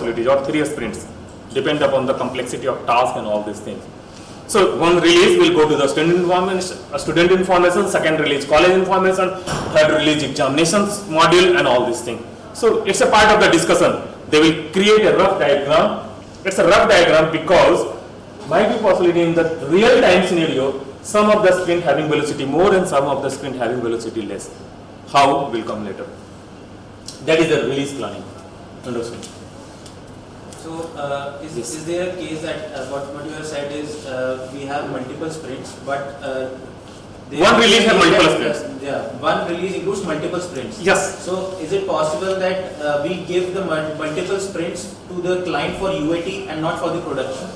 possibilities or 3 sprints, depend upon the complexity of task and all these things. So one release will go to the student information, second release college information, third release examinations module and all these things. So it's a part of the discussion. They will create a rough diagram. It's a rough diagram because might be possibility in the real time scenario, some of the sprint having velocity more and some of the sprint having velocity less. How will come later. That is the release planning. Understand? So is there a case that what you have said is we have multiple sprints, but one release has multiple sprints. Yeah, one release includes multiple sprints. Yes. So is it possible that we give the multiple sprints to the client for UAT and not for the production?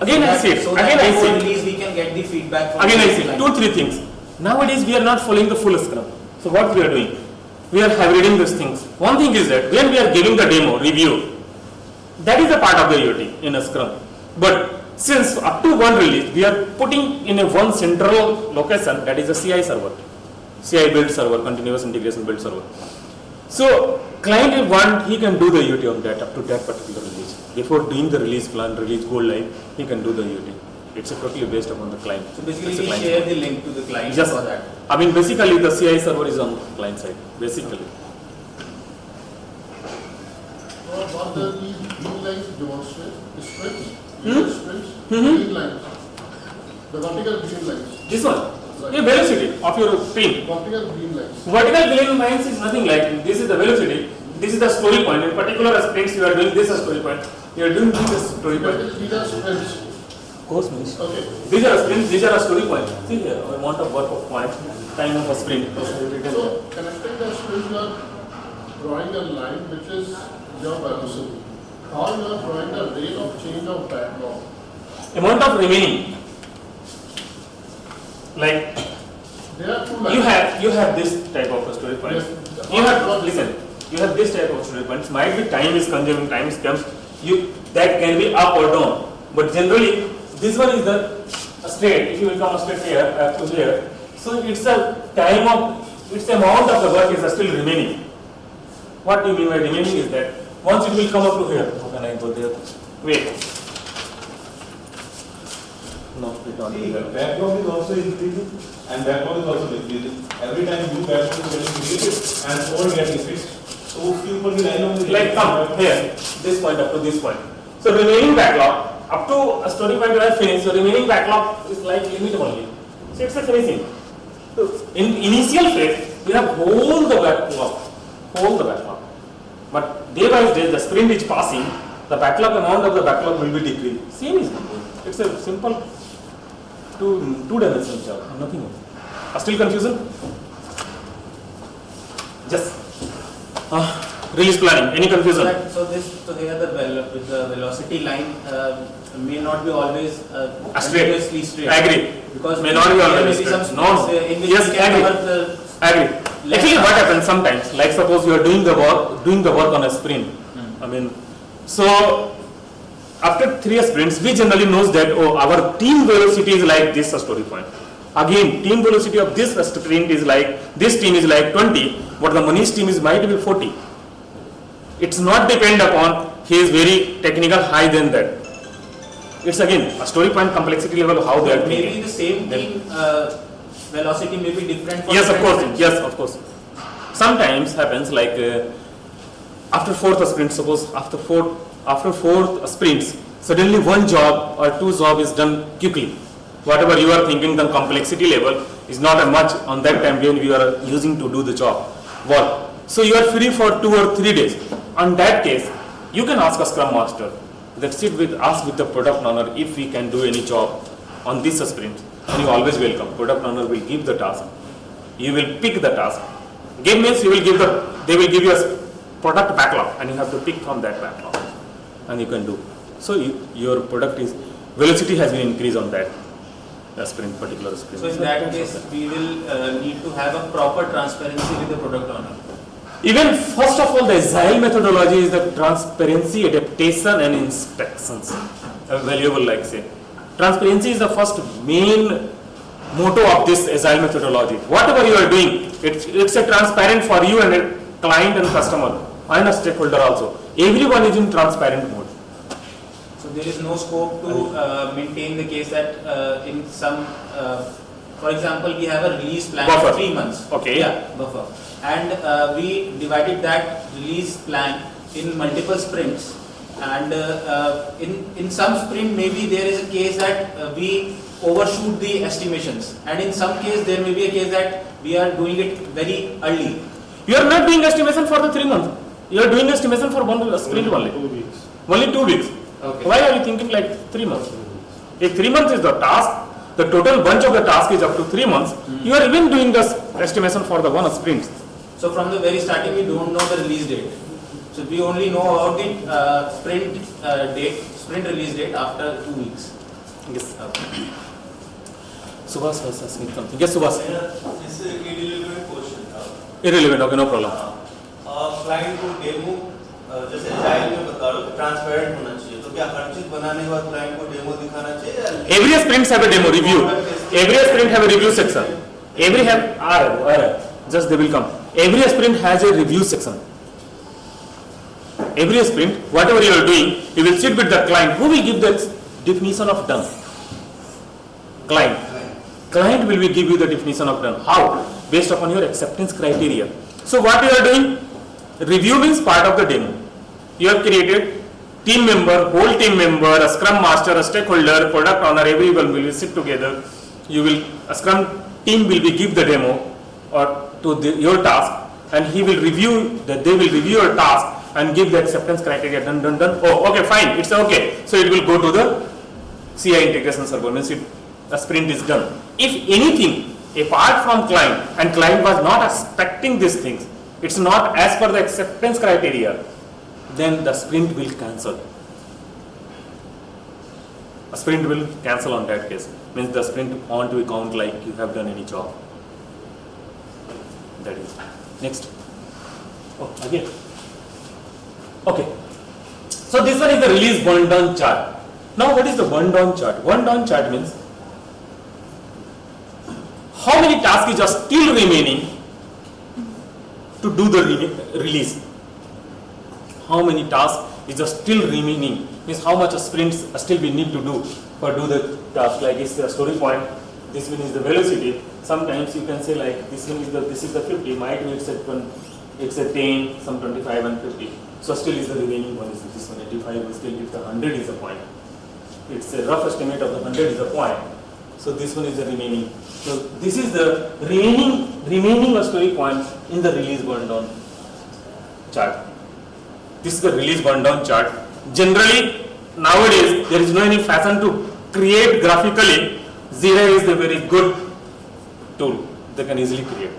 Again I say, so again I say, release we can get the feedback from again the I say, client. 2-3 things. Nowadays we are not following the full scrum. So what we are doing? We are hybriding these things. One thing is that when we are giving the demo, review, that is a part of the UAT in a scrum. But since up to one release, we are putting in a one central location, that is a CI server. CI build server, continuous integration build server. So client will want, he can do the UAT on that up to that particular release. Before doing the release plan, release goal line, he can do the UAT. It's totally based upon the client. So basically we share the link to the client yes. for that. I mean basically the CI server is on the client side, basically. What these green lines demonstrate? Sprints? Sprints? Green lines. The vertical green lines. This one? The velocity of your pin. Vertical green lines. Vertical green lines is nothing like this is the velocity. This is the story point. In particular sprints you are doing this as story point. You are doing this as story point. These are sprints. Of course, miss. Okay. These are sprints, these are a story point. See here, amount of work of point, time of a sprint. So connecting the sprints, you are drawing a line which is your velocity. How you are drawing the rate of change of backlog? Amount of remaining. Like There are two lines. you have this type of a story point. Yes. You have listen. You have this type of story points. Might be time is consuming, time is comes. That can be up or down. But generally, this one is the straight. If you will come straight here to here, so it's a time of its amount of the work is still remaining. What do you mean by remaining is that once it will come up to here. How can I go there? Wait. No, it don't. See, backlog is also increasing and backlog is also decreasing. Every time new backlog is getting created and old getting fixed. So उसके ऊपर भी line of Like come here, this point up to this point. So remaining backlog up to a story point where I finish. So remaining backlog is like limit only. So it's a finishing. So in initial phase, we have hold the backlog. But day by day, the sprint is passing. The backlog amount of the backlog will be decreased. Same is it's a simple two-dimensional job, nothing else. Still confusion? Just release planning. Any confusion? So here with the velocity line may not be always continuously straight. I agree. Because may not be always straight. straight. No. In which Yes, we can agree. cover Agree. Actually, what happens sometimes? Like suppose you are doing the work on a sprint. I mean, so after 3 sprints, we generally knows that our team velocity is like this story point. Again, team velocity of this sprint is like this team is like 20, but the Manish team is might be 40. It's not depend upon he is very technical high than that. It's again a story point complexity level how they are maybe thinking. the same team velocity may be different. For Yes, of different course. sprints. Yes, of course. Sometimes happens like after 4th sprint, suppose after 4th sprints, suddenly one job or 2 job is done quickly. Whatever you are thinking, the complexity level is not a much on that time when you are using to do the job work. So you are free for 2 or 3 days. On that case, you can ask a scrum master that ask with the product owner if we can do any job on this sprint. And you always welcome. Product owner will give the task. You will pick the task. Give means they will give you a product backlog and you have to pick from that backlog and you can do. So your product is velocity has been increased on that sprint, particular sprint. So in that case, we will need to have a proper transparency with the product owner. Even first of all, the agile methodology is the transparency, adaptation, and inspections. Valuable, like say. Transparency is the first main motto of this agile methodology. Whatever you are doing, it's a transparent for you and a client and customer and a stakeholder also. Everyone is in transparent mode. So there is no scope to maintain the case that in some, for example, we have a release plan Buffer. for 3 months. Okay. Yeah, buffer. And we divided that release plan in multiple sprints. And in some sprint, maybe there is a case that we overshoot the estimations. And in some case, there may be a case that we are doing it very early. You are not doing estimation for the 3 months. You are doing estimation for one sprint only. 2 weeks. Only 2 weeks. Okay. Why are you thinking like 3 months? If 3 months is the task, the total bunch of the task is up to 3 months, you are even doing the estimation for the one sprint. So from the very starting, we don't know the release date. So we only know about the sprint release date after 2 weeks. Yes. Subhas was asking something. Yes, Subhas. This is a irrelevant question था। Irrelevant. Okay, no problem. Client को demo जैसे agile में बता रहा हूँ transparent होना चाहिए, तो क्या हर चीज बनाने के बाद क्लाइंट को डेमो दिखाना चाहिए या Every sprint have a demo review. Every sprint have a review section. Every just they will come. Every sprint has a review section. Every sprint, whatever you are doing, you will sit with the client. Who will give the definition of done? Client. Client will give you the definition of done. How? Based upon your acceptance criteria. So what you are doing? Review means part of the demo. You have created team member, whole team member, a scrum master, a stakeholder, product owner, everyone will sit together. You will, a scrum team will be give the demo or to your task, and he will review that they will review your task and give the acceptance criteria. Done. Oh, okay, fine, it's okay. So it will go to the CI integration server. Means the sprint is done. If anything apart from client, and client was not expecting these things, it's not as per the acceptance criteria, then the sprint will cancel. A sprint will cancel on that case. Means the sprint won't be count like you have done any job. That is. Next. Oh, again. Okay. So this one is the release burn down chart. Now what is the burn down chart? Burn down chart means how many tasks are still remaining to do the release. How many tasks is still remaining, means how much sprints still we need to do for do the task. Like it's the story point, this one is the velocity. Sometimes you can say like this one is the 50, might be it's a 10, some 25 and 50. So still is the remaining one is this one 85, still if the 100 is the point. It's a rough estimate of the 100 is the point. So this one is the remaining. So this is the remaining story point in the release burn down chart. This is the release burn down chart. Generally nowadays there is no any fashion to create graphically. Jira is a very good tool. They can easily create.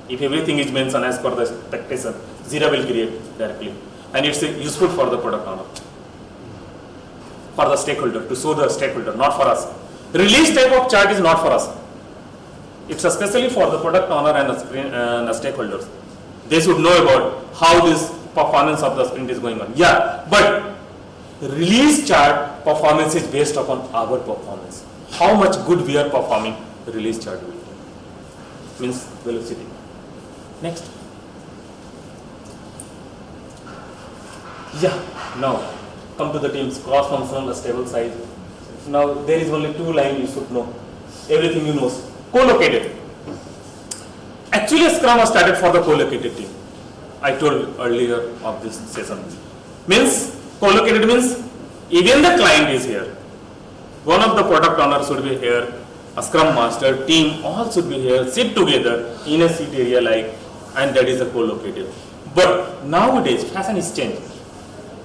If everything is mentioned as per the expectation, Jira will create directly, and it's useful for the product owner, for the stakeholder, to show the stakeholder, not for us. Release type of chart is not for us. It's especially for the product owner and the stakeholders. They should know about how this performance of the sprint is going on. Yeah, but release chart performance is based upon our performance. How much good we are performing, the release chart will means velocity. Next. Yeah, now come to the teams, cross-functional, stable size. Now there is only 2 lines you should know. Everything you know. Co-located. Actually Scrum was started for the co-located team. I told earlier of this session. Means, co-located means even the client is here. One of the product owners should be here, a Scrum master, team, all should be here, sit together in a seat area like, and that is a co-located. But nowadays fashion is changed.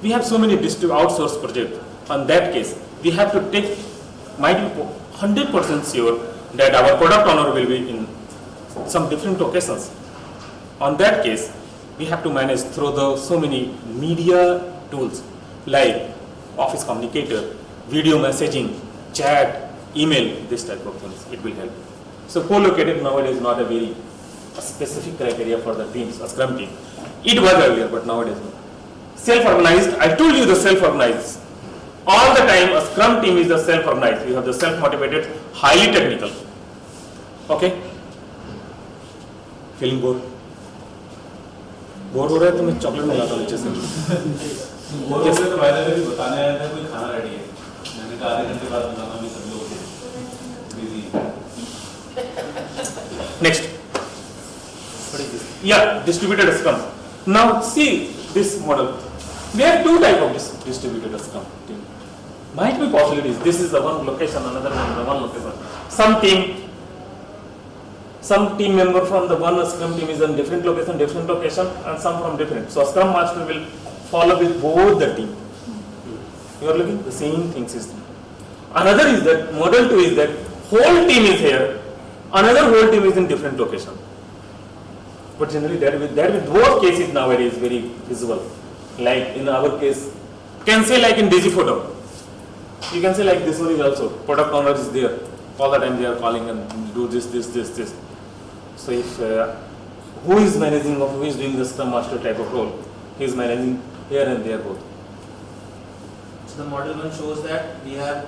We have so many outsourced projects. On that case, we have to take, might be 100% sure that our product owner will be in some different occasions. On that case, we have to manage through the so many media tools like Office Communicator, video messaging, chat, email, this type of things. It will help. So co-located nowadays is not a very specific criteria for the teams, a Scrum team. It was earlier, but nowadays no. Self-organized, I told you the self-organized. All the time a Scrum team is the self-organized. You have the self-motivated, highly technical. Okay? Feeling bored? Bore हो रहा है तो मैं chocolate मंगाता हूँ नीचे से। वो लोग तो वायदे में भी बताने आया था कोई खाना रेडी है, मैंने कहा आधे घंटे बाद बताना, भी सब लोग बिजी हैं। Next. What is this? Yeah, distributed Scrum. Now see this model. There are two type of distributed Scrum team. Might be possibilities. This is the one location, another one location. Some team member from the one Scrum team is in different location, and some from different. So Scrum Master will follow with both the team. You are looking the same things is there. Another is that model 2 is that whole team is here, another whole team is in different location. But generally that with both cases nowadays very visible. Like in our case, can say like in DigiPhoto. You can say like this one is also product owner is there all the time. They are calling and do this. So if who is managing or who is doing the Scrum Master type of role, he is managing here and there both. So the model 1 shows that we have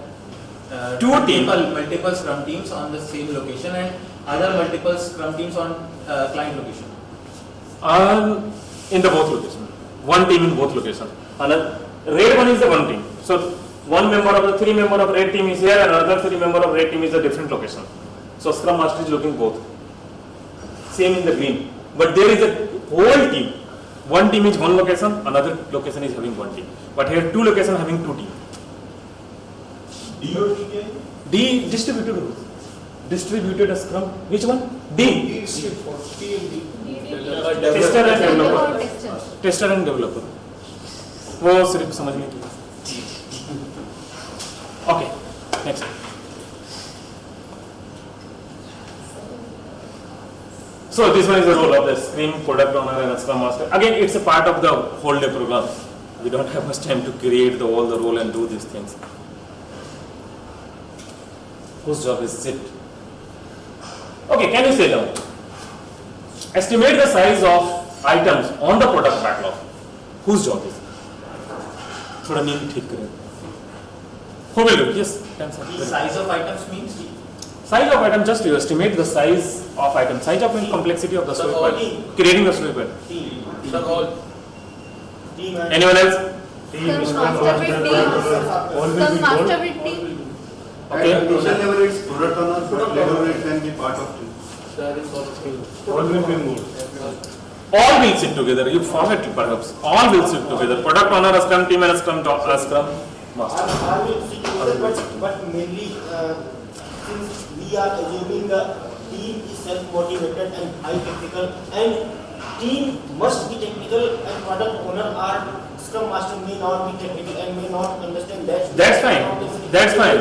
multiple Scrum teams on the same location and other multiple Scrum teams on client location. In the both location. One team in both location. Another red one is the one team. So one member of the 3 member of red team is here and another 3 member of red team is a different location. So Scrum Master is looking both. Same in the green. But there is a whole team. One team is one location, another location is having one team. But here 2 locations having 2 teams. D और D क्या है? D distributed roles. Distributed Scrum. Which one? D. Tester and developer. Tester and developer. वो सिर्फ समझने की. Okay. Next. So this one is the role of the Scrum product owner and Scrum Master. Again, it's a part of the whole day program. We don't have much time to create all the role and do these things. Whose job is it? Okay, can you say now? Estimate the size of items on the product backlog. Whose job is it? थोड़ा नींद ठीक करें. Who will do? Yes, can say. The size of items means Size of item, just you estimate the size of item. Size of means complexity of the story file. Creating the story file. Anyone else? Scrum Master with team. Okay. At initial level it's product owner, but later it can be part of team. All will sit together. You forget it perhaps. All will sit together. Product owner, a Scrum team, and a Scrum Master. Are we sit together, but mainly since we are assuming the team is self-motivated and high technical, and team must be technical, and product owner or Scrum Master may not be technical and may not understand that. That's fine. That's fine.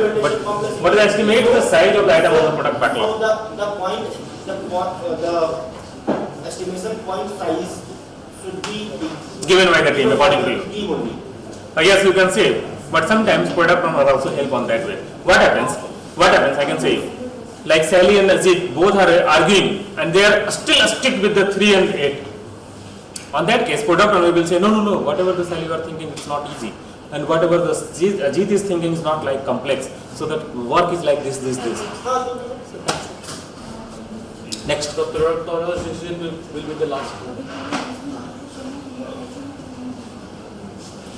But estimate the size of the item on the product backlog. So the estimation point size should be Given by the team according to you. team only. Yes, you can say. But sometimes product owner also help on that way. What happens? I can say, like Sally and Ajit both are arguing and they are still stick with the 3 and 8. On that case, product owner will say, no, whatever the Sally you are thinking, it's not easy. And whatever the Ajit is thinking is not like complex. So that work is like this. Next. The product owner's decision will be the last one.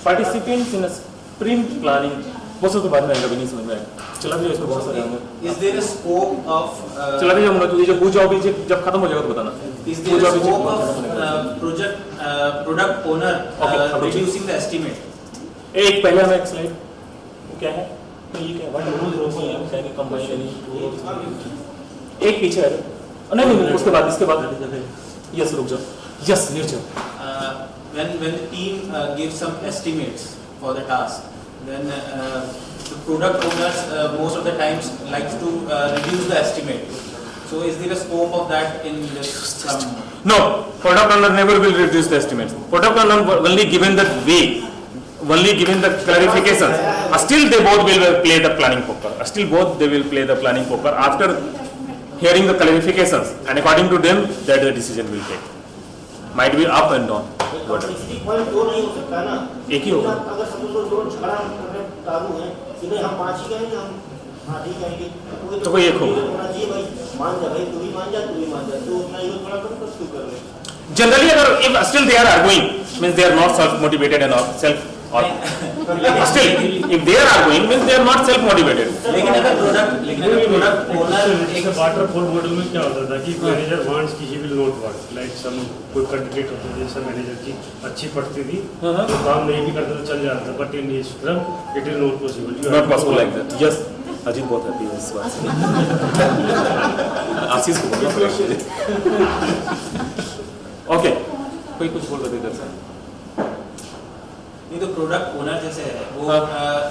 Participants in a sprint planning. बहुत सब तो बाद में आएगा, नहीं समझ में आएगा. चला भी इसमें बहुत सारे होंगे. Is there a scope of चला भी जाऊँगा, तो ये जब जॉब जब खत्म हो जाएगा तो बताना. is there a scope of product owner reducing the estimate? एक पहले हमें एक स्लाइड क्या है? ये क्या है? What rules हैं? क्या है? Combine any एक पीछे है. नहीं उसके बाद yes रुक जाओ. Yes नीचे. When the team gives some estimates for the task, then the product owners most of the times likes to reduce the estimate. So is there a scope of that in this Scrum? No, product owner never will reduce the estimates. Product owner only given the way, only given the clarifications. Still they both will play the planning poker. Still both they will play the planning poker after hearing the clarifications, and according to them that the decision will take. Might be up and down. Point दो नहीं हो सकता ना. एक ही होगा. अगर समझ लो दो झगड़ा चालू है कि नहीं हम 5 ही कहेंगे, हम ठीक कहेंगे, तो कोई एक होगा. होना चाहिए भाई, मान जा भाई, तू भी मान जा, तो उतना ही थोड़ा कम कर, तू कर ले. Generally, if still they are arguing, means they are not self-motivated and self. Or still, if they are arguing, means they are not self-motivated. लेकिन अगर प्रोडक्ट ओनर एक वाटरफॉल मॉडल में क्या होता था कि मैनेजर वांट्स कि he will not work like some कोई कैंडिडेट होता था जैसा मैनेजर की अच्छी पढ़ती थी तो काम नहीं भी करता तो चल जाता था but in scrum it is not possible Not possible like that. Yes, Ajit बहुत हैप्पी है इस बात से. आशीष को बोलना पड़ेगा. ओके, कोई कुछ बोल रहे थे इधर से? नहीं तो प्रोडक्ट ओनर जैसे है वो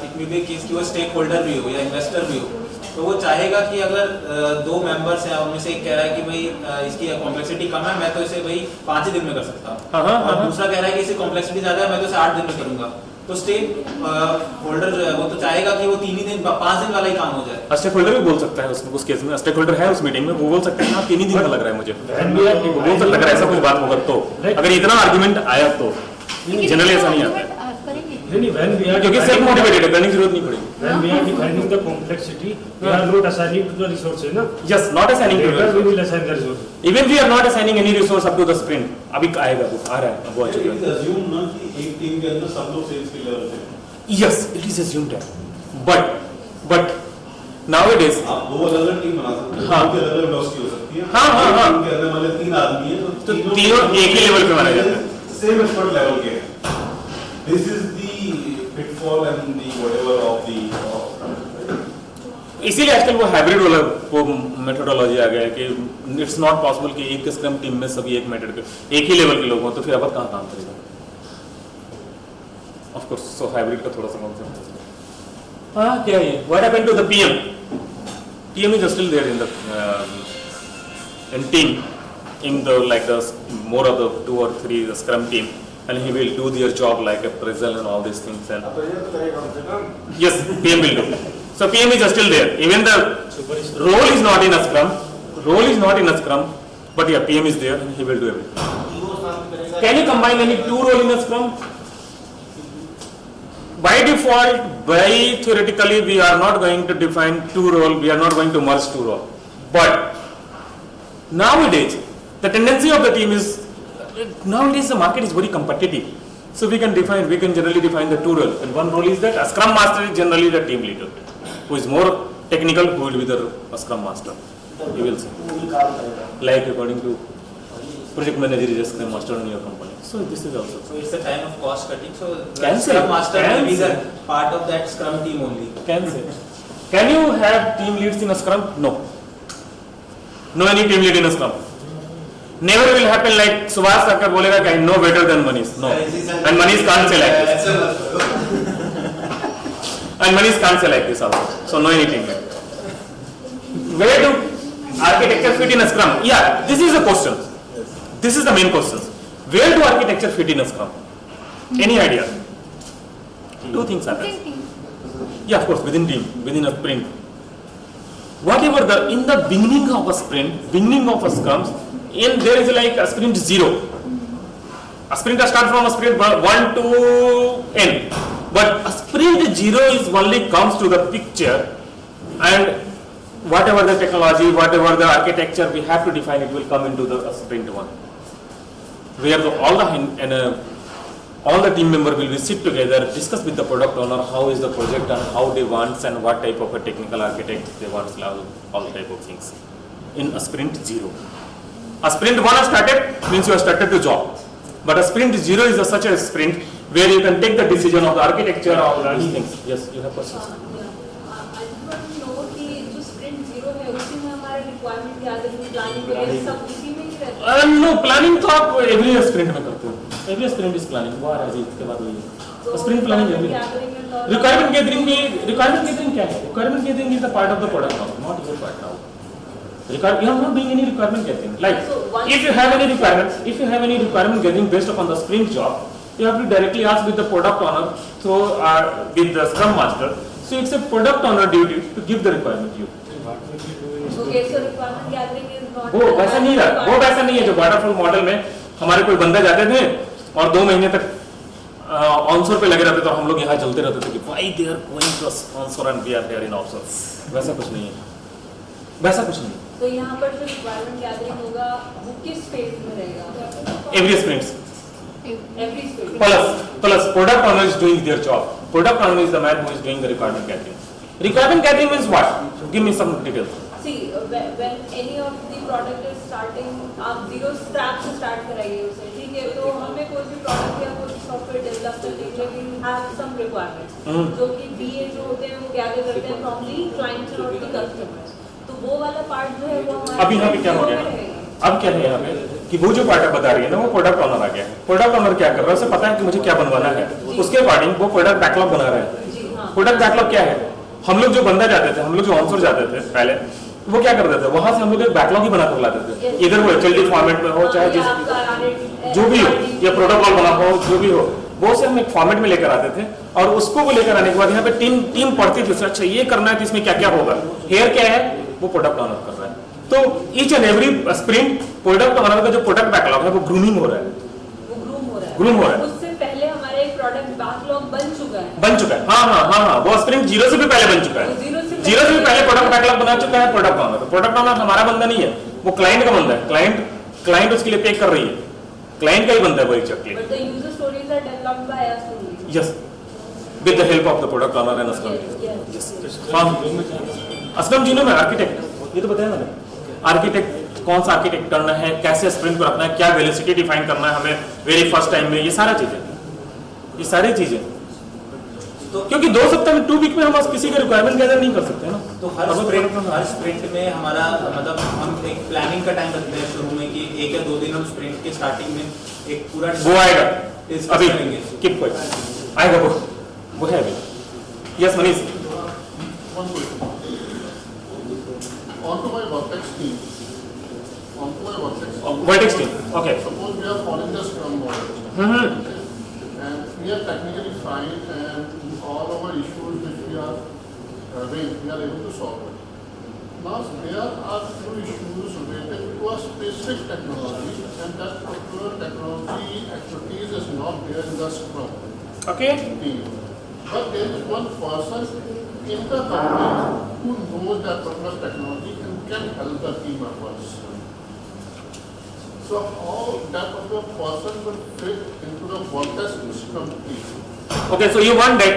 इट मे बी केस कि वो स्टेक होल्डर भी हो या इन्वेस्टर भी हो तो वो चाहेगा कि अगर दो मेंबर्स हैं उनमें से एक कह रहा है कि भाई इसकी कॉम्प्लेक्सिटी कम है मैं तो इसे भाई 5 ही दिन में कर सकता हूँ और दूसरा कह रहा है कि इसकी कॉम्प्लेक्सिटी ज्यादा है मैं तो इसे 8 दिन में करूंगा तो स्टेक होल्डर जो है वो तो चाहेगा कि वो 3 ही दिन 5 दिन वाला ही काम हो जाए. स्टेक होल्डर भी बोल सकता है उस केस में. स्टेक होल्डर है उस मीटिंग में, वो बोल सकता है ना 3 ही दिन का लग रहा है मुझे. वो बोल सकता है अगर ऐसा कुछ बात होगा तो, अगर इतना आर्गुमेंट आया तो. जनरली ऐसा नहीं आता है नहीं when we are क्योंकि सेल्फ मोटिवेटेड है, करने की जरूरत नहीं पड़ेगी. when we are defining the complexity we are not assigning to the resources ना. Yes, not assigning to Later we resources. will assign the resources. Even we are not assigning any resource up to the sprint. अभी आएगा वो, आ रहा है, वो आ चुका है. assume ना कि एक टीम के अंदर सब लोग सेल्स के लेवल पे. Yes, it is assumed that. But nowadays. आप दो अलग-अलग टीम बना सकते हो. हाँ. उनकी अलग-अलग वेलोसिटी हो सकती है. हाँ. टीम के अंदर मतलब 3 आदमी हैं तो तीनों एक ही लेवल पे माने जाते हैं. सेम एक्सपर्ट लेवल के. This is the pitfall and the whatever of the. इसीलिए आजकल वो हाइब्रिड वाला वो मेथोडोलॉजी आ गया है कि इट्स नॉट पॉसिबल कि एक स्क्रम टीम में सभी एक मेथड के एक ही लेवल के लोग हों तो फिर अब कहाँ काम करेगा. ऑफ कोर्स सो हाइब्रिड का थोड़ा सा कॉन्सेप्ट. हाँ क्या है what happened to the PM. PM is still there in team in the like the more of the 2 or 3 the scrum team and he will do their job like appraisal and all these things and yes PM will do. So PM is still there, even the role is not in a scrum but yeah PM is there and he will do everything. Can you combine any 2 role in a scrum? By default, by theoretically we are not going to define 2 role, we are not going to merge 2 role, but nowadays the tendency of the team is, nowadays the market is very competitive. So we can generally define the 2 roles. And one role is that a scrum master is generally the team leader. Who is more technical, who will be the scrum master. You will see. Like according to project manager is a scrum master in your company. So this is also. So it's a time of cost cutting. So the Can say. scrum master Can will be the say. part of that scrum team only. Can say. Can you have team leads in a scrum? No. No any team lead in a scrum. Never will happen like Subhash Sarkar बोलेगा कि I know better than Manish. No. And Manish can't say like this. And Manish can't say like this also. So no anything. Where do architecture fit in a scrum? Yeah, this is the question. This is the main question. Where do architecture fit in a scrum? Any idea? 2 things happen. Yeah, of course, within team, within a sprint. Whatever in the beginning of a sprint, beginning of a scrum, there is like a sprint 0. A sprint starts from a sprint 1 to n. But a sprint 0 is only comes to the picture, and whatever the technology, whatever the architecture we have to define, it will come into the sprint 1. Where all the team member will be sit together, discuss with the product owner how is the project and how they want and what type of a technical architect they want, all type of things. In a sprint 0. A sprint 1 started means you have started the job, but a sprint 0 is such a sprint where you can take the decision of the architecture or these things. Yes, you have questions. I just want to know कि जो sprint 0 है उसी में हमारे requirement gathering, planning वगैरह सब उसी में ही रहता है. No, planning तो आप every sprint में करते हो. Every sprint is planning. वो आ रहा है इसके बाद वही. Sprint planning every. Requirement gathering क्या है? Requirement gathering is the part of the product now, not your part now. You are not doing any requirement gathering. Like, if you have any requirement gathering based upon the sprint job, you have to directly ask with the product owner through with the scrum master. So it's a product owner duty to give the requirement to you. Okay, so requirement gathering is not. वो वैसा नहीं रहा. वो वैसा नहीं है जो waterfall model में हमारे कोई बंदे जाते थे और 2 महीने तक ऑनशोर पे लगे रहते तो हम लोग यहाँ चलते रहते थे कि why they are going to sponsor and we are there in offshore. वैसा कुछ नहीं है. तो यहाँ पर जो रिक्वायरमेंट गैदरिंग होगा वो किस फेज में रहेगा? Every sprints. Every sprint Plus product owner is doing their job. Product owner is the man who is doing the requirement gathering. Requirement gathering means what? Give me some details. See when any of the product is starting, आप zero scratch से start कराइए उसे, ठीक है? तो हमें कोई भी प्रोडक्ट या कोई सॉफ्टवेयर डेवलप करने के लिए वी हैव सम रिक्वायरमेंट्स जो कि बीए जो होते हैं वो गैदर करते हैं फ्रॉम दी क्लाइंट्स और दी कस्टमर्स। तो वो वाला पार्ट जो है वो हमारा अब यहाँ पे क्या हो गया? अब क्या है यहाँ पे कि वो जो पार्ट आप बता रही है ना, वो प्रोडक्ट ऑनर आ गया है। प्रोडक्ट ऑनर क्या कर रहा है? उसे पता है कि मुझे क्या बनवाना है, उसके अकॉर्डिंग वो प्रोडक्ट बैकलॉग बना रहा है। जी हाँ। प्रोडक्ट बैकलॉग क्या है? हम लोग जो बंदा जाते थे, हम लोग जो ऑनसोर जाते थे पहले, वो क्या करते थे? वहां से हम लोग एक बैकलॉग ही बना कर लाते थे, इधर वो एचएलडी फॉर्मेट में हो, चाहे जिस जो भी हो, या प्रोटोकॉल बना हो, जो भी हो, वो से हम एक फॉर्मेट में लेकर आते थे। और उसको वो लेकर आने के बाद यहाँ पे टीम पढ़ती थी, अच्छा ये करना है तो इसमें क्या क्या होगा, हेयर क्या है, वो प्रोडक्ट ऑनर कर रहा है। तो each and every sprint product owner का जो प्रोडक्ट बैकलॉग है वो ग्रूमिंग हो रहा है, ग्रूम हो रहा है। उससे पहले हमारा एक प्रोडक्ट बैकलॉग बन चुका है। हाँ, वो स्प्रिंट जीरो से भी पहले बन चुका है। जीरो से भी पहले प्रोडक्ट बैकलॉग बना चुका है प्रोडक्ट ऑनर। प्रोडक्ट ऑनर हमारा बंदा नहीं है, वो क्लाइंट का बंदा है। क्लाइंट उसके लिए पे कर रही है, क्लाइंट का ही बंदा है वो actually. But the user stories are developed by us only. Yes, with the help of the product owner and a scrum. हाँ, अस्क्रम जीनो में आर्किटेक्ट, ये तो बताया मैंने। आर्किटेक्ट, कौन सा आर्किटेक्ट करना है, कैसे स्प्रिंट को रखना है, क्या वेलोसिटी डिफाइन करना है हमें वेरी फर्स्ट टाइम में, ये सारी चीजें। तो क्योंकि 2 सप्ताह में 2 वीक में हम किसी का रिक्वायरमेंट गैदर नहीं कर सकते ना। तो हर स्प्रिंट में हमारा मतलब हम एक प्लानिंग का टाइम रखते हैं शुरू में कि 1 या 2 दिन हम स्प्रिंट के स्टार्टिंग में एक पूरा वो आएगा discuss अभी, करेंगे। किप आएगा वो है अभी। Yes Manish. One question. Onto my Vertex team. Vertex team, okay. Suppose we are following the Scrum model. And we are technically fine and all our issues which we are having, we are able to solve it. Now there are few issues related to a specific technology and that particular technology expertise is not there in the Scrum Okay. team. But there is one person in the company who knows that particular technology and can help the team members. So how that particular person will fit into the Vertex Scrum team? Okay, so you want that,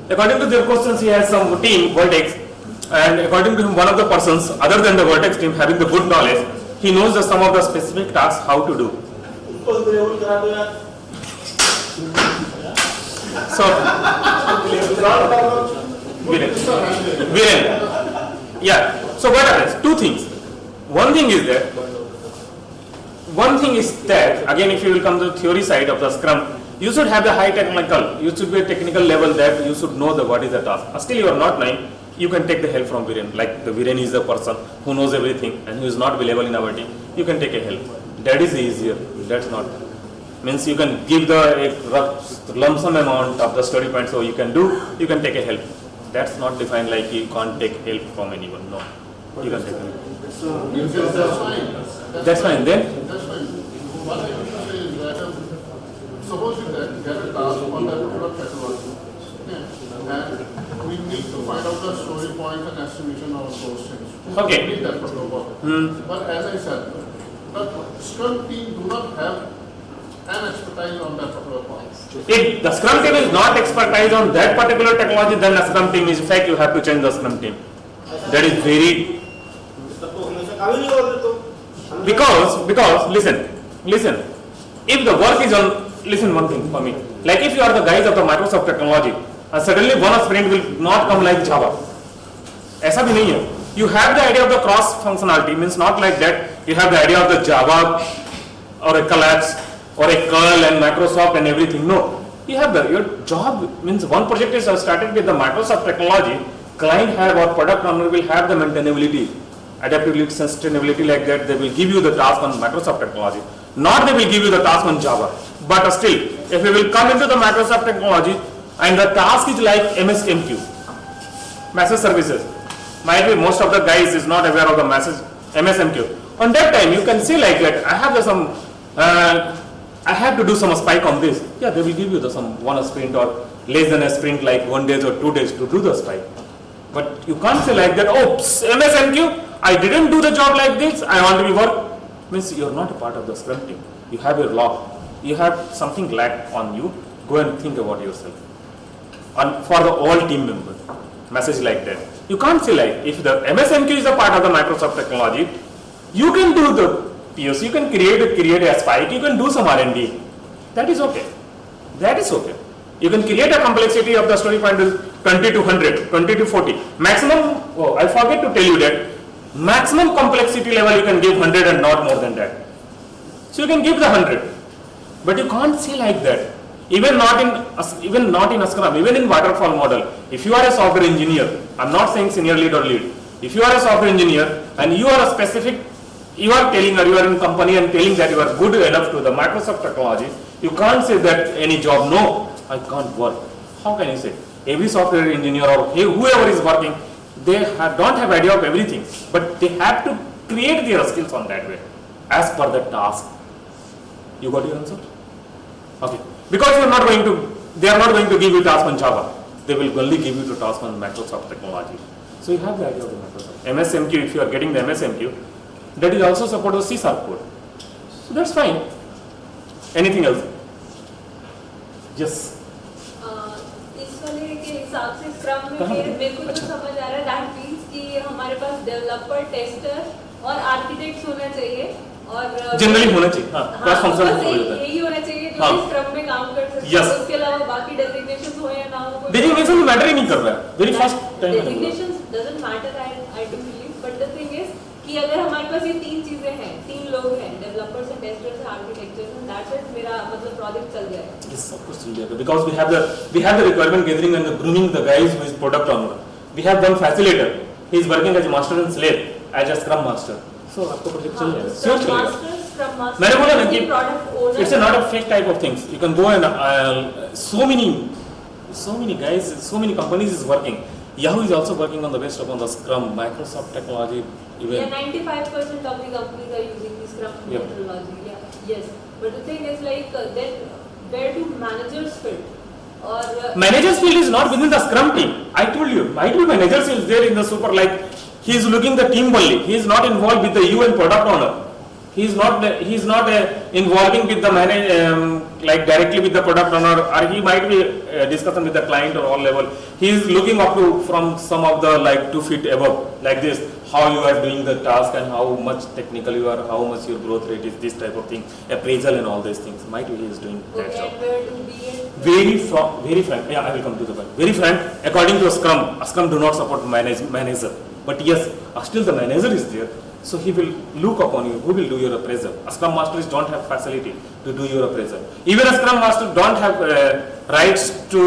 according to their questions, he has some team, Vertex, and according to him, one of the persons, other than the Vertex team, having the good knowledge, he knows some of the specific tasks how to do. So, Viren. Yeah, so what happens? 2 things. One thing is that, again, if you will come to the theory side of the Scrum, you should have the high technical, you should be a technical level that you should know what is the task. Still you are not knowing, you can take the help from Viren. Like the Viren is the person who knows everything and who is not available in our team. You can take a help. That is easier. That's not. Means you can give the lump sum amount of the story points, so you can take a help. That's not defined like you can't take help from anyone. No. You can take help. That's fine. Then? That's fine. What I want to say is that suppose you get a task on that particular technology, and we need to find out the story points and estimation of those things. Okay. We need that particular work. But as I said, the Scrum team do not have an expertise on that particular point. If the Scrum team is not expertise on that particular technology, then the Scrum team is fake. You have to change the Scrum team. That is very. Because listen, if the work is on, listen one thing for me, like if you are the guys of the Microsoft technology and suddenly one sprint will not come like Java, ऐसा भी नहीं है. You have the idea of the cross functionality, means not like that you have the idea of the Java or a Collapse or a curl and Microsoft and everything. No, you have your job means one project is started with the Microsoft technology, client have or product owner will have the maintainability, adaptability, sustainability, like that. They will give you the task on Microsoft technology, not they will give you the task on Java. But still, if you will come into the Microsoft technology and the task is like MSMQ, message services, might be most of the guys is not aware of the message MSMQ. On that time, you can say like that, I have to do some spike on this. Yeah, they will give you some one sprint or less than a sprint, like 1 day or 2 days to do the spike. But you can't say like that, oh, MSMQ, I didn't do the job like this, I want to be work, means you're not a part of the Scrum team. You have your log, you have something lack on you, go and think about yourself. And for the all team members, message like that. You can't say like, if the MSMQ is a part of the Microsoft technology, you can do the POC, you can create a spike, you can do some R&D. That is okay. That is okay. You can create a complexity of the story point is 20 to 100, 20 to 40. Maximum, oh, I forget to tell you that, maximum complexity level you can give 100 and not more than that. So you can give the 100. But you can't say like that. Even not in a Scrum, even in waterfall model, if you are a software engineer, I'm not saying senior lead or lead, if you are a software engineer and you are a specific, you are telling or you are in company and telling that you are good enough to the Microsoft technology, you can't say that any job, no, I can't work. How can you say? Every software engineer or whoever is working, they don't have idea of everything, but they have to create their skills on that way, as per the task. You got your answer? Okay. Because they are not going to give you task on Java. They will only give you the task on Microsoft technology. So you have the idea of the Microsoft. MSMQ, if you are getting the MSMQ, that is also support the C# code. So that's fine. Anything else? Yes. इस वाले के हिसाब से scrum में मेरे को जो समझ आ रहा है दैट मींस कि हमारे पास डेवलपर, टेस्टर और आर्किटेक्ट्स होना चाहिए और जनरली होना चाहिए, हाँ, क्रॉस फंक्शनल बस यही होना चाहिए जो इस स्क्रम में काम कर सकते हैं। उसके अलावा बाकी डेजिग्नेशंस हो या ना हो, डेजिग्नेशन मैटर ही नहीं कर रहा है। Very first time designations doesn't matter, I do believe, but the thing is कि अगर हमारे पास ये तीन चीजें हैं, तीन लोग हैं, developers and testers, architectures, and that's it, मेरा मतलब प्रोजेक्ट चल जाएगा। Yes, of course, because we have the requirement gathering and the grooming the guys who is product owner. We have one facilitator. He is working as a master and slave, as a scrum master. So आपको project चल जाएगा, sure चलेगा। मैंने बोला ना कि it's not a fake type of things. You can go and so many guys, so many companies is working. Yahoo is also working on the based upon the Scrum, Microsoft technology. Even yeah, 95% of the companies are using the Scrum methodology. Yeah, yes. But the thing is like then where do managers fit? Or managers field is not within the Scrum team. I told you, might be managers is there in the super, like he is looking the team only. He is not involved with the UN product owner. He is not involving with the like directly with the product owner, or he might be discussing with the client or all level. He is looking up to from some of the like 2 feet above, like this, how you are doing the task and how much technical you are, how much your growth rate is, this type of thing, appraisal and all these things. Might be he is doing that job. Where do we Very frank. Yeah, I will come to the point. Very frank. According to a Scrum do not support manager. But yes, still the manager is there. So he will look upon you. Who will do your appraisal? A Scrum Masters don't have facility to do your appraisal. Even a Scrum Master don't have rights to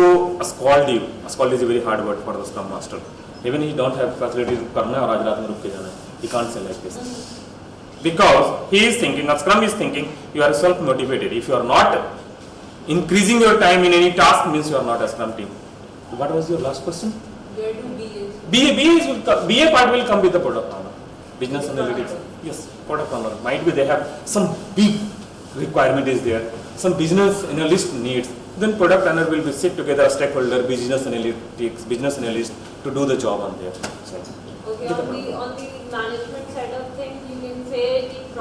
scold you. Scold is a very hard word for the Scrum Master. Even he don't have facility to करना है और आज रात में रुक के जाना है. He can't say like this. Because he is thinking, a Scrum is thinking, you are self-motivated. If you are not increasing your time in any task, means you are not a Scrum team. What was your last question? where do BA part will come with the product owner. Business analytics. Yes, product owner. Might be they have some big requirement is there. Some business analyst needs. Then product owner will be sit together, stakeholder, business analyst to do the job on there. So, Okay, on the management side of things, you can say the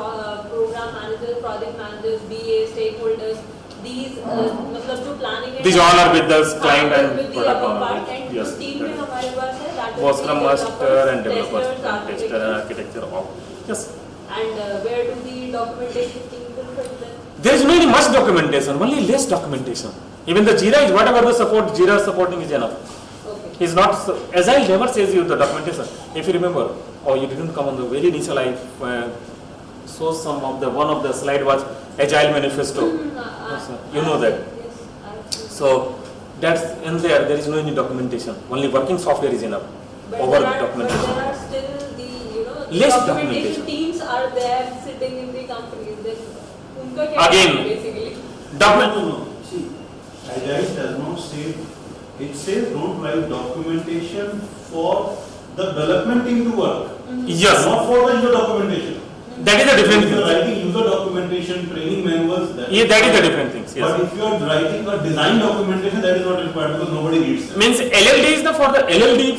program managers, project managers, BA, stakeholders, these मतलब जो planning है, these all are with the client and with the product above owner. part, and Yes, जो team में हमारे पास है that was is Scrum the Master and developers, testers, and tester and architecture all. Yes. And where do the documentation team will fit then? There is no any much documentation, only less documentation. Even the Jira is whatever the support, Jira supporting is enough. Okay. Is not Agile never says you the documentation. If you remember, or you didn't come on the very initial I saw some of the one of the slide was Agile Manifesto. You know that. Yes, I've seen. So that's in there. There is no any documentation. Only working software is enough. But Over there are documentation. still the Less documentation documentation. teams are there sitting in the companies. Then उनका क्या Again, है basically? No. See, Agile does not say, it says don't write documentation for the development team to work. Yes, Not for the user documentation. that is a different If you are thing. writing user documentation, training manuals, Yeah, that is a different thing. Yes. But if you are writing a design documentation, that is not required because nobody reads it. Means LLD is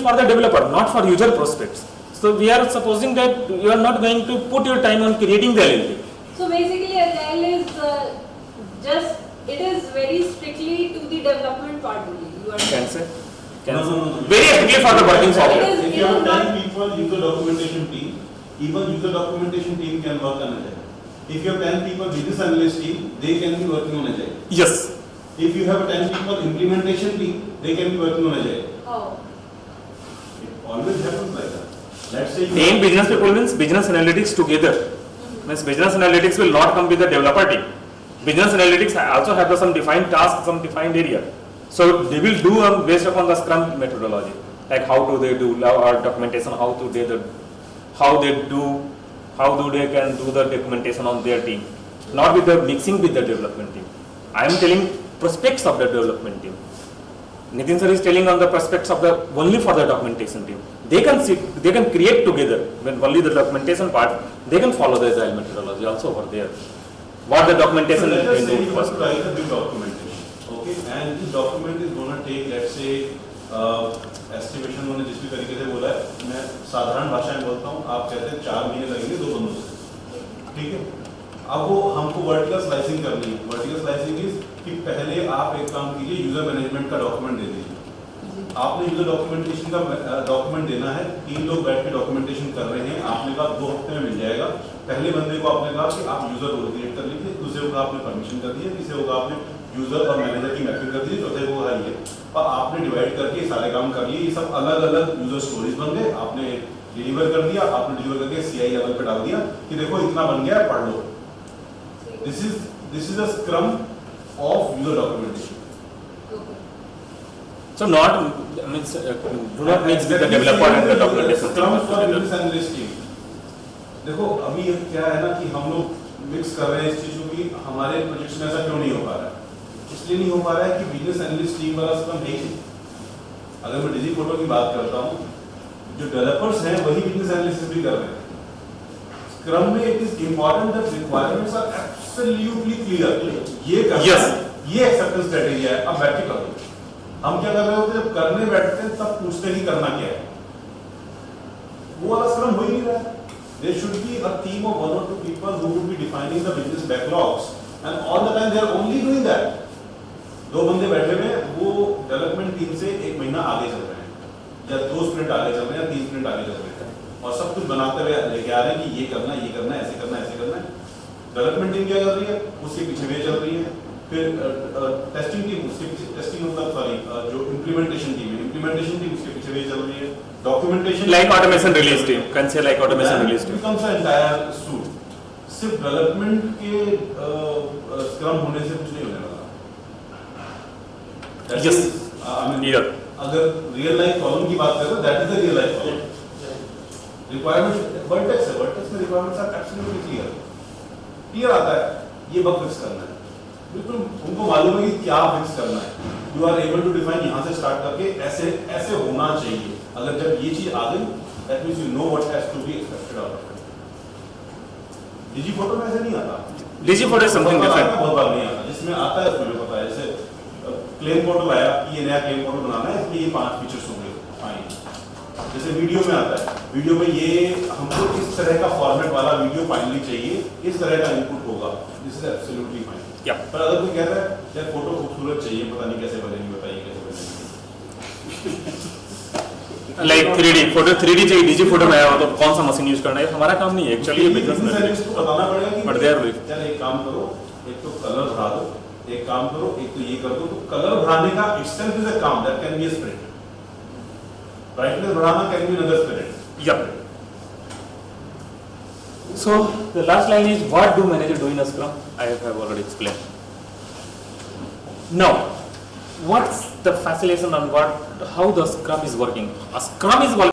for the developer, not for user prospects. So we are supposing that you are not going to put your time on creating the LLP. So basically, agile is just, it is very strictly to the development part only. You are Can say? Can No, say. no, no, no. Very strictly for the working software. It is- If you have 10 people, user documentation team, even user documentation team can work on Agile. If you have 10 people, business analyst team, they can be working on Agile. Yes. If you have 10 people, implementation team, they can be working on Agile. Oh. It always happens like that. Let's say you 10 business people means business analytics together. Means business analytics will not come with the developer team. Business analytics also have some defined task, some defined area. So they will do based upon the Scrum methodology, like how do they do our documentation, how do they can do the documentation on their team, not with the mixing with the development team. I am telling prospects of the development team. Nitin sir is telling on the prospects of the only for the documentation team. They can create together when only the documentation part. They can follow the agile methodology also over there. What the documentation So let us will say do you first. want to write a big documentation, okay? And this document is going to take, let's say, estimation मैंने जिस भी तरीके से बोला है, मैं साधारण भाषा में बोलता हूँ, आप कहते हैं 4 महीने लगेंगे 2 बंदों से, ठीक है? अब वो हमको वर्टिकल स्लाइसिंग करनी है. वर्टिकल स्लाइसिंग इज कि पहले आप एक काम कीजिए, यूजर मैनेजमेंट का डॉक्यूमेंट दे दीजिए. आपने यूजर डॉक्यूमेंटेशन का डॉक्यूमेंट देना है, 3 लोग बैठ के डॉक्यूमेंटेशन कर रहे हैं, आपने कहा 2 हफ्ते में मिल जाएगा. पहले बंदे को आपने कहा कि आप यूजर रोल क्रिएट कर लीजिए, दूसरे को आपने परमिशन कर दिया, तीसरे को आपने यूजर और मैनेजर की मैपिंग कर दी, चौथे को है ये, और आपने डिवाइड करके सारे काम कर लिए. ये सब अलग अलग यूजर स्टोरीज बन गए, आपने डिलीवर कर दिया, आपने डिलीवर करके CI लेवल पे डाल दिया कि देखो इतना बन गया है, पढ़ लो. This is a scrum of user documentation. So not means do not mix with the developer and the documentation. Scrum for together. business analyst team. देखो अभी ये क्या है ना कि हम लोग मिक्स कर रहे हैं इस चीजों की. हमारे प्रोजेक्ट्स में ऐसा क्यों नहीं हो पा रहा है? इसलिए नहीं हो पा रहा है कि बिजनेस एनालिस्ट टीम वाला स्क्रम है ही नहीं. अगर मैं डिजी फोटो की बात करता हूँ, जो डेवलपर्स हैं वही बिजनेस एनालिसिस भी कर रहे हैं. स्क्रम में it is important that requirements are absolutely clear. ये करना Yes. है, ये एक्सेप्टेंस क्राइटेरिया है, अब बैठ के करो. हम क्या कर रहे होते हैं, जब करने बैठते हैं तब पूछते ही करना क्या है. वो वाला स्क्रम हो ही नहीं रहा है. There should be a team of 1 or 2 people who would be defining the business backlogs, and all the time they are only doing that. 2 बंदे बैठे हुए हैं, वो डेवलपमेंट टीम से 1 महीना आगे चल रहे हैं, या 2 स्प्रिंट आगे चल रहे हैं, 3 स्प्रिंट आगे चल रहे हैं, और सब कुछ बनाते हुए लेके आ रहे हैं कि ये करना है, ऐसे करना है, ऐसे करना है. डेवलपमेंट टीम क्या कर रही है, उसके पीछे वे चल रही है. फिर टेस्टिंग टीम उसके पीछे, टेस्टिंग मतलब सॉरी जो इम्प्लीमेंटेशन टीम है, इम्प्लीमेंटेशन टीम उसके पीछे वे चल रही है. Documentation Like automation release team, can say like automation release team. becomes an entire suite. सिर्फ डेवलपमेंट के स्क्रम होने से कुछ नहीं होने वाला. That Yes. is, I mean, Yeah. अगर रियल लाइफ प्रॉब्लम की बात करें, that is the real life problem. Requirement vertex है, वर्टेक्स में रिक्वायरमेंट्स आर एब्सोल्युटली क्लियर आता है, ये बग फिक्स करना है. बिल्कुल उनको मालूम है कि क्या फिक्स करना है. You are able to define यहाँ से स्टार्ट करके ऐसे होना चाहिए. अगर जब ये चीज आ गई, that means you know what has to be expected out of it. डिजी फोटो में ऐसे नहीं आता. Digi photo is something different. बहुत बार नहीं आता. जिसमें आता है उसमें पता है. जैसे क्लेम फोटो आया कि ये नया क्लेम फोटो बनाना है, इसमें ये 5 फीचर्स होंगे, फाइन. जैसे वीडियो में आता है, वीडियो में ये हमको इस तरह का फॉर्मेट वाला वीडियो फाइनली चाहिए, इस तरह का इनपुट होगा. This is absolutely fine. Yeah. पर अगर कोई कहता है यार फोटो खूबसूरत चाहिए, पता नहीं कैसे बनेगी, बताइए कैसे बनेगी. Like 3D फोटो 3D चाहिए, Digi फोटो में आया हो तो कौन सा मशीन यूज करना है, हमारा काम नहीं है एक्चुअली. ये बिजनेस एनालिस्ट को बताना पड़ेगा कि But they are rich. चल एक काम करो, एक तो कलर भरा दो, एक काम करो, एक तो ये कर दो. तो कलर भराने का itself is a काम, that can be a sprint. Brightness बढ़ाना can be another sprint. Yep. So the last line is, what do manager do in a Scrum? I have already explained. Now, what's the facilitation on how the Scrum is working? A Scrum is working.